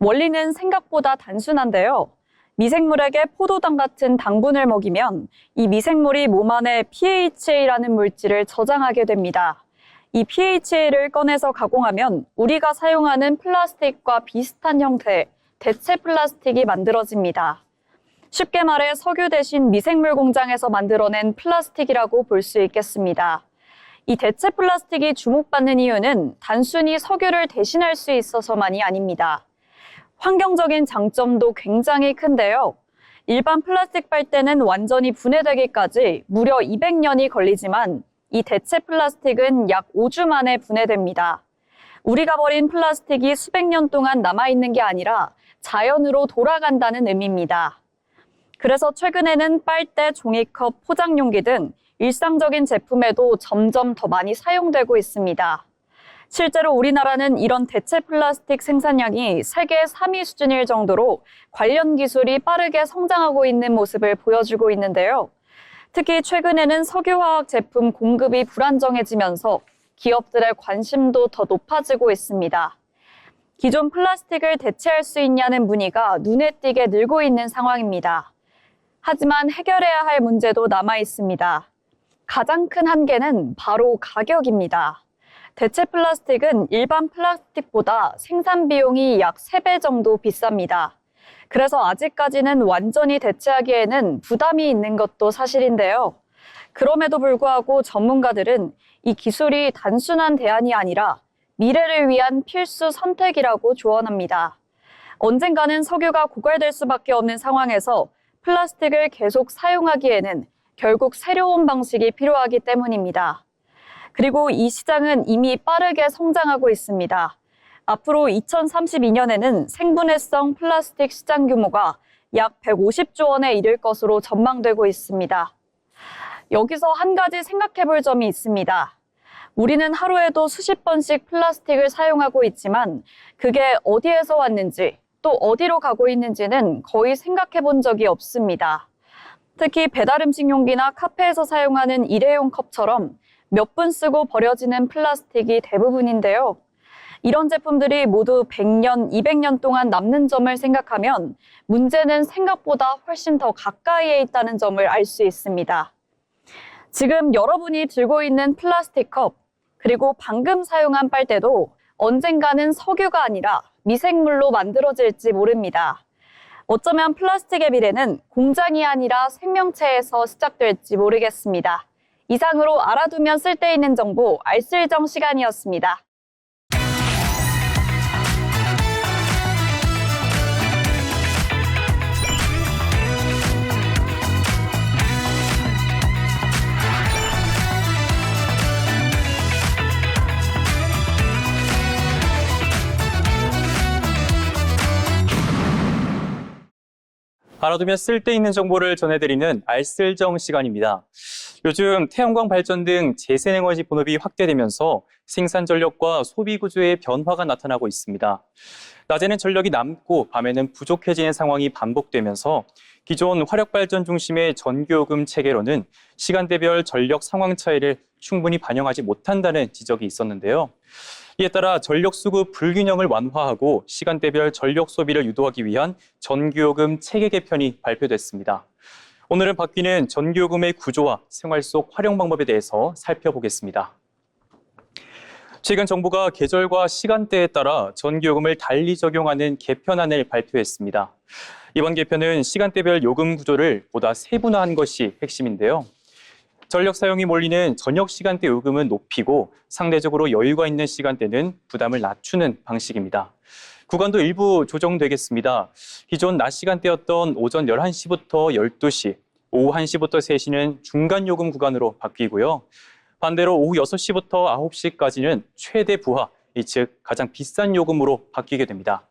원리는 생각보다 단순한데요. 미생물에게 포도당 같은 당분을 먹이면 이 미생물이 몸 안에 PHA라는 물질을 저장하게 됩니다. 이 PHA를 꺼내서 가공하면 우리가 사용하는 플라스틱과 비슷한 형태의 대체 플라스틱이 만들어집니다. 쉽게 말해 석유 대신 미생물 공장에서 만들어낸 플라스틱이라고 볼 수 있겠습니다. 이 대체 플라스틱이 주목받는 이유는 단순히 석유를 대신할 수 있어서만이 아닙니다. 환경적인 장점도 굉장히 큰데요. 일반 플라스틱 빨대는 완전히 분해되기까지 무려 200년이 걸리지만 이 대체 플라스틱은 약 5주 만에 분해됩니다. 우리가 버린 플라스틱이 수백 년 동안 남아있는 게 아니라 자연으로 돌아간다는 의미입니다. 그래서 최근에는 빨대, 종이컵, 포장용기 등 일상적인 제품에도 점점 더 많이 사용되고 있습니다. 실제로 우리나라는 이런 대체 플라스틱 생산량이 세계 3위 수준일 정도로 관련 기술이 빠르게 성장하고 있는 모습을 보여주고 있는데요. 특히 최근에는 석유화학 제품 공급이 불안정해지면서 기업들의 관심도 더 높아지고 있습니다. 기존 플라스틱을 대체할 수 있냐는 문의가 눈에 띄게 늘고 있는 상황입니다. 하지만 해결해야 할 문제도 남아 있습니다. 가장 큰 한계는 바로 가격입니다. 대체 플라스틱은 일반 플라스틱보다 생산 비용이 약 3배 정도 비쌉니다. 그래서 아직까지는 완전히 대체하기에는 부담이 있는 것도 사실인데요. 그럼에도 불구하고 전문가들은 이 기술이 단순한 대안이 아니라 미래를 위한 필수 선택이라고 조언합니다. 언젠가는 석유가 고갈될 수밖에 없는 상황에서 플라스틱을 계속 사용하기에는 결국 새로운 방식이 필요하기 때문입니다. 그리고 이 시장은 이미 빠르게 성장하고 있습니다. 앞으로 2032년에는 생분해성 플라스틱 시장 규모가 약 150조 원에 이를 것으로 전망되고 있습니다. 여기서 한 가지 생각해 볼 점이 있습니다. 우리는 하루에도 수십 번씩 플라스틱을 사용하고 있지만 그게 어디에서 왔는지 또 어디로 가고 있는지는 거의 생각해 본 적이 없습니다. 특히 배달음식 용기나 카페에서 사용하는 일회용 컵처럼 몇 분 쓰고 버려지는 플라스틱이 대부분인데요. 이런 제품들이 모두 100년, 200년 동안 남는 점을 생각하면 문제는 생각보다 훨씬 더 가까이에 있다는 점을 알 수 있습니다. 지금 여러분이 들고 있는 플라스틱 컵, 그리고 방금 사용한 빨대도 언젠가는 석유가 아니라 미생물로 만들어질지 모릅니다. 어쩌면 플라스틱의 미래는 공장이 아니라 생명체에서 시작될지 모르겠습니다. 이상으로 알아두면 쓸데있는 정보 알쓸정 시간이었습니다. 알아두면 쓸데있는 정보를 전해드리는 알쓸정 시간입니다. 요즘 태양광 발전 등 재생에너지 본업이 확대되면서 생산 전력과 소비 구조의 변화가 나타나고 있습니다. 낮에는 전력이 남고 밤에는 부족해지는 상황이 반복되면서 기존 화력 발전 중심의 전기요금 체계로는 시간대별 전력 상황 차이를 충분히 반영하지 못한다는 지적이 있었는데요. 이에 따라 전력 수급 불균형을 완화하고 시간대별 전력 소비를 유도하기 위한 전기요금 체계 개편이 발표됐습니다. 오늘은 바뀌는 전기요금의 구조와 생활 속 활용 방법에 대해서 살펴보겠습니다. 최근 정부가 계절과 시간대에 따라 전기요금을 달리 적용하는 개편안을 발표했습니다. 이번 개편은 시간대별 요금 구조를 보다 세분화한 것이 핵심인데요. 전력 사용이 몰리는 저녁 시간대 요금은 높이고 상대적으로 여유가 있는 시간대는 부담을 낮추는 방식입니다. 구간도 일부 조정되겠습니다. 기존 낮 시간대였던 오전 11시부터 12시, 오후 1시부터 3시는 중간 요금 구간으로 바뀌고요. 반대로 오후 6시부터 9시까지는 최대 부하, 즉 가장 비싼 요금으로 바뀌게 됩니다.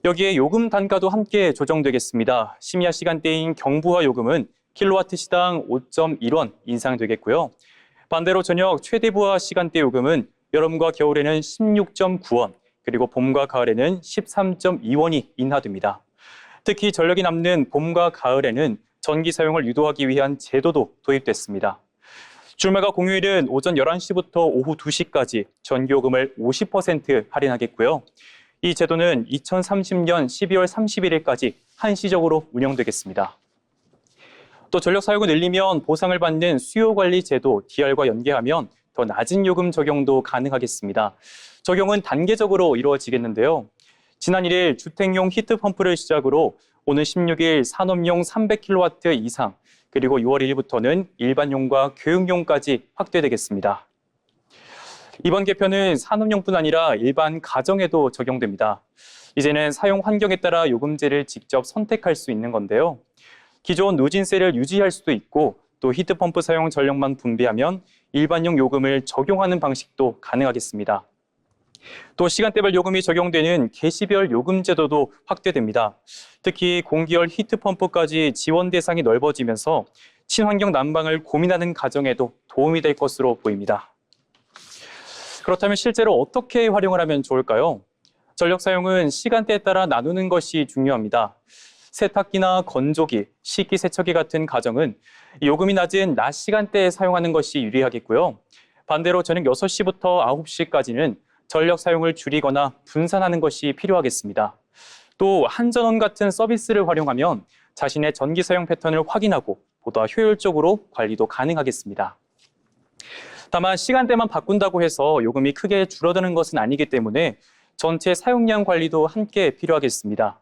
여기에 요금 단가도 함께 조정되겠습니다. 심야 시간대인 경부하 요금은 킬로와트 시당 5.1원 인상되겠고요. 반대로 저녁 최대 부하 시간대 요금은 여름과 겨울에는 16.9원, 그리고 봄과 가을에는 13.2원이 인하됩니다. 특히 전력이 남는 봄과 가을에는 전기 사용을 유도하기 위한 제도도 도입됐습니다. 주말과 공휴일은 오전 11시부터 오후 2시까지 전기요금을 50% 할인하겠고요. 이 제도는 2030년 12월 31일까지 한시적으로 운영되겠습니다. 또 전력 사용을 늘리면 보상을 받는 수요관리 제도 DR과 연계하면 더 낮은 요금 적용도 가능하겠습니다. 적용은 단계적으로 이루어지겠는데요. 지난 1일 주택용 히트펌프를 시작으로 오는 16일 산업용 300kW 이상, 그리고 6월 1일부터는 일반용과 교육용까지 확대되겠습니다. 이번 개편은 산업용뿐 아니라 일반 가정에도 적용됩니다. 이제는 사용 환경에 따라 요금제를 직접 선택할 수 있는 건데요. 기존 누진세를 유지할 수도 있고 또 히트펌프 사용 전력만 분배하면 일반용 요금을 적용하는 방식도 가능하겠습니다. 또 시간대별 요금이 적용되는 계시별 요금 제도도 확대됩니다. 특히 공기열 히트펌프까지 지원 대상이 넓어지면서 친환경 난방을 고민하는 가정에도 도움이 될 것으로 보입니다. 그렇다면 실제로 어떻게 활용을 하면 좋을까요? 전력 사용은 시간대에 따라 나누는 것이 중요합니다. 세탁기나 건조기, 식기세척기 같은 가정은 요금이 낮은 낮 시간대에 사용하는 것이 유리하겠고요. 반대로 저녁 6시부터 9시까지는 전력 사용을 줄이거나 분산하는 것이 필요하겠습니다. 또 한전원 같은 서비스를 활용하면 자신의 전기 사용 패턴을 확인하고 보다 효율적으로 관리도 가능하겠습니다. 다만 시간대만 바꾼다고 해서 요금이 크게 줄어드는 것은 아니기 때문에 전체 사용량 관리도 함께 필요하겠습니다.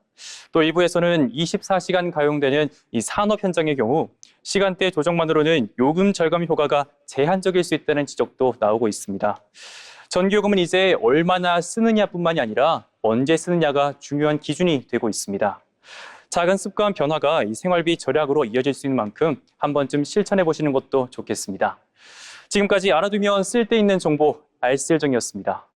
또 일부에서는 24시간 가용되는 이 산업 현장의 경우 시간대 조정만으로는 요금 절감 효과가 제한적일 수 있다는 지적도 나오고 있습니다. 전기요금은 이제 얼마나 쓰느냐뿐만이 아니라 언제 쓰느냐가 중요한 기준이 되고 있습니다. 작은 습관 변화가 이 생활비 절약으로 이어질 수 있는 만큼 한 번쯤 실천해 보시는 것도 좋겠습니다. 지금까지 알아두면 쓸데있는 정보 알쓸정이었습니다.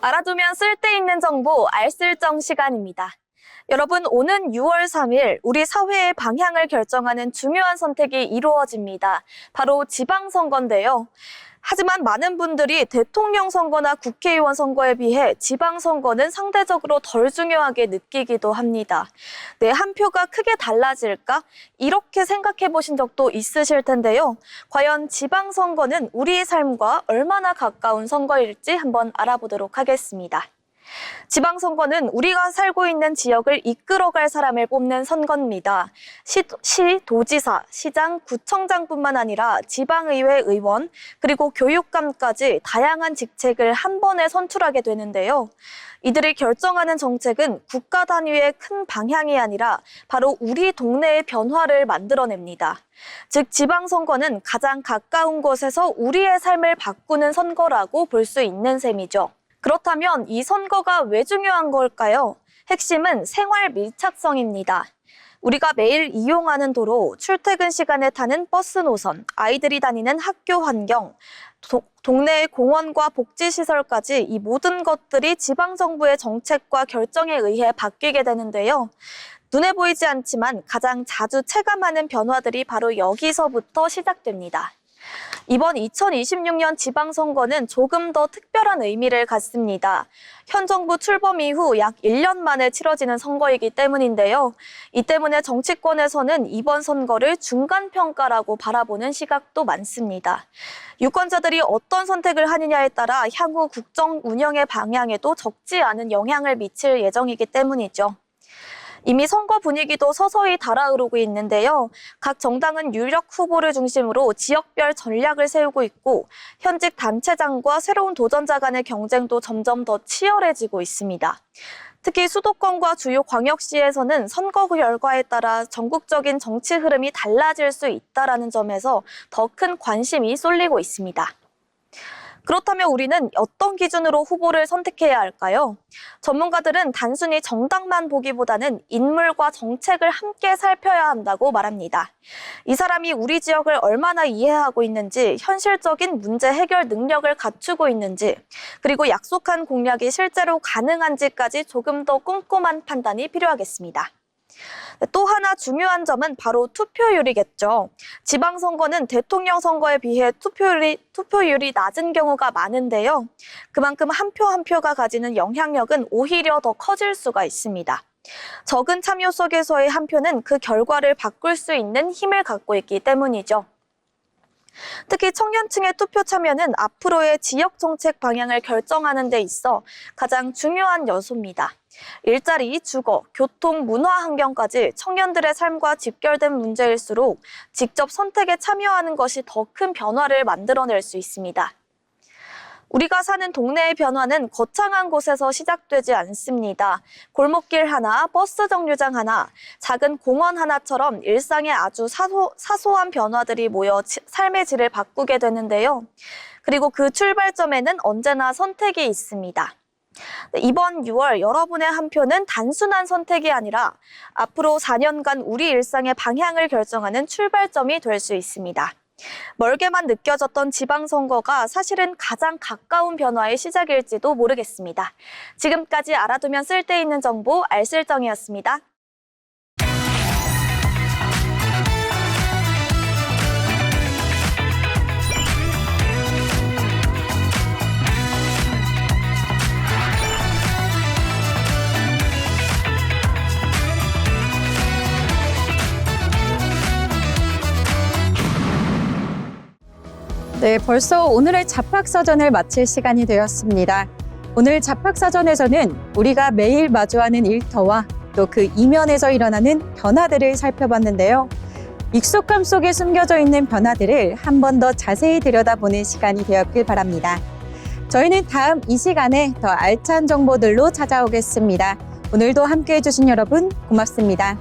알아두면 쓸데있는 정보 알쓸정 시간입니다. 여러분, 오는 6월 3일 우리 사회의 방향을 결정하는 중요한 선택이 이루어집니다. 바로 지방선거인데요. 하지만 많은 분들이 대통령 선거나 국회의원 선거에 비해 지방선거는 상대적으로 덜 중요하게 느끼기도 합니다. 내 한 표가 크게 달라질까? 이렇게 생각해 보신 적도 있으실 텐데요. 과연 지방선거는 우리의 삶과 얼마나 가까운 선거일지 한번 알아보도록 하겠습니다. 지방선거는 우리가 살고 있는 지역을 이끌어갈 사람을 뽑는 선거입니다. 시, 도지사, 시장, 구청장뿐만 아니라 지방의회 의원, 그리고 교육감까지 다양한 직책을 한 번에 선출하게 되는데요. 이들이 결정하는 정책은 국가 단위의 큰 방향이 아니라 바로 우리 동네의 변화를 만들어냅니다. 즉, 지방선거는 가장 가까운 곳에서 우리의 삶을 바꾸는 선거라고 볼 수 있는 셈이죠. 그렇다면 이 선거가 왜 중요한 걸까요? 핵심은 생활 밀착성입니다. 우리가 매일 이용하는 도로, 출퇴근 시간에 타는 버스 노선, 아이들이 다니는 학교 환경, 동네의 공원과 복지시설까지 이 모든 것들이 지방정부의 정책과 결정에 의해 바뀌게 되는데요. 눈에 보이지 않지만 가장 자주 체감하는 변화들이 바로 여기서부터 시작됩니다. 이번 2026년 지방선거는 조금 더 특별한 의미를 갖습니다. 현 정부 출범 이후 약 1년 만에 치러지는 선거이기 때문인데요. 이 때문에 정치권에서는 이번 선거를 중간평가라고 바라보는 시각도 많습니다. 유권자들이 어떤 선택을 하느냐에 따라 향후 국정 운영의 방향에도 적지 않은 영향을 미칠 예정이기 때문이죠. 이미 선거 분위기도 서서히 달아오르고 있는데요. 각 정당은 유력 후보를 중심으로 지역별 전략을 세우고 있고 현직 단체장과 새로운 도전자 간의 경쟁도 점점 더 치열해지고 있습니다. 특히 수도권과 주요 광역시에서는 선거 결과에 따라 전국적인 정치 흐름이 달라질 수 있다는 점에서 더 큰 관심이 쏠리고 있습니다. 그렇다면 우리는 어떤 기준으로 후보를 선택해야 할까요? 전문가들은 단순히 정당만 보기보다는 인물과 정책을 함께 살펴야 한다고 말합니다. 이 사람이 우리 지역을 얼마나 이해하고 있는지, 현실적인 문제 해결 능력을 갖추고 있는지, 그리고 약속한 공약이 실제로 가능한지까지 조금 더 꼼꼼한 판단이 필요하겠습니다. 또 하나 중요한 점은 바로 투표율이겠죠. 지방선거는 대통령 선거에 비해 투표율이 낮은 경우가 많은데요. 그만큼 한 표 한 표가 가지는 영향력은 오히려 더 커질 수가 있습니다. 적은 참여 속에서의 한 표는 그 결과를 바꿀 수 있는 힘을 갖고 있기 때문이죠. 특히 청년층의 투표 참여는 앞으로의 지역 정책 방향을 결정하는 데 있어 가장 중요한 요소입니다. 일자리, 주거, 교통, 문화 환경까지 청년들의 삶과 직결된 문제일수록 직접 선택에 참여하는 것이 더 큰 변화를 만들어낼 수 있습니다. 우리가 사는 동네의 변화는 거창한 곳에서 시작되지 않습니다. 골목길 하나, 버스 정류장 하나, 작은 공원 하나처럼 일상의 아주 사소한 변화들이 모여 삶의 질을 바꾸게 되는데요. 그리고 그 출발점에는 언제나 선택이 있습니다. 이번 6월 여러분의 한 표는 단순한 선택이 아니라 앞으로 4년간 우리 일상의 방향을 결정하는 출발점이 될 수 있습니다. 멀게만 느껴졌던 지방선거가 사실은 가장 가까운 변화의 시작일지도 모르겠습니다. 지금까지 알아두면 쓸데있는 정보 알쓸정이었습니다. 네, 벌써 오늘의 잡학사전을 마칠 시간이 되었습니다. 오늘 잡학사전에서는 우리가 매일 마주하는 일터와 또 그 이면에서 일어나는 변화들을 살펴봤는데요. 익숙함 속에 숨겨져 있는 변화들을 한 번 더 자세히 들여다보는 시간이 되었길 바랍니다. 저희는 다음 이 시간에 더 알찬 정보들로 찾아오겠습니다. 오늘도 함께해 주신 여러분 고맙습니다.